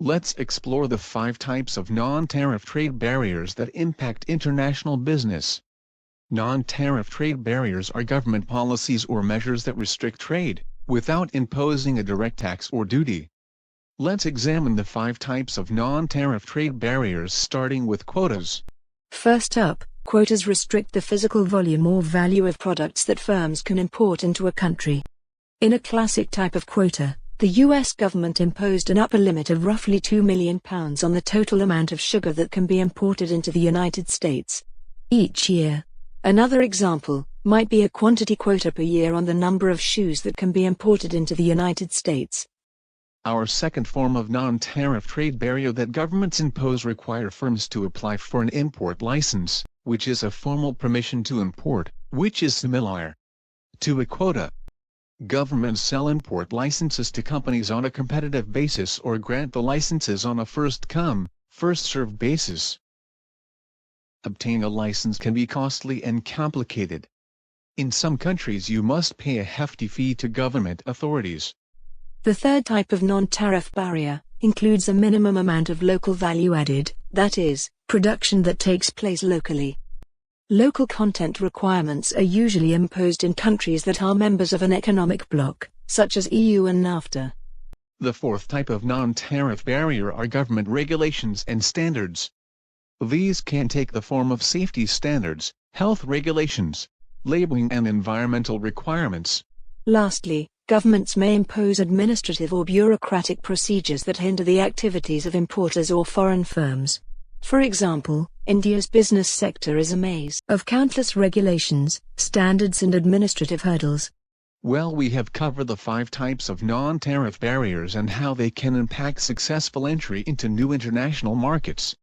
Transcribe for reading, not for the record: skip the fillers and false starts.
Let's explore the 5 types of non-tariff trade barriers that impact international business. Non-tariff trade barriers are government policies or measures that restrict trade, without imposing a direct tax or duty. Let's examine the 5 types of non-tariff trade barriers, starting with quotas. First up, quotas restrict the physical volume or value of products that firms can import into a country. In a classic type of quota, the U.S. government imposed an upper limit of roughly £2 million on the total amount of sugar that can be imported into the United States each year. Another example might be a quantity quota per year on the number of shoes that can be imported into the United States. Our second form of non-tariff trade barrier that governments impose require firms to apply for an import license, which is a formal permission to import, which is similar to a quota. Governments sell import licenses to companies on a competitive basis or grant the licenses on a first-come, first-served basis. Obtaining a license can be costly and complicated. In some countries you must pay a hefty fee to government authorities. The third type of non-tariff barrier includes a minimum amount of local value added, that is, production that takes place locally. Local content requirements are usually imposed in countries that are members of an economic bloc, such as EU and NAFTA. The fourth type of non-tariff barrier are government regulations and standards. These can take the form of safety standards, health regulations, labeling and environmental requirements. Lastly, governments may impose administrative or bureaucratic procedures that hinder the activities of importers or foreign firms. For example, India's business sector is a maze of countless regulations, standards and administrative hurdles. Well, we have covered the 5 types of non-tariff barriers and how they can impact successful entry into new international markets.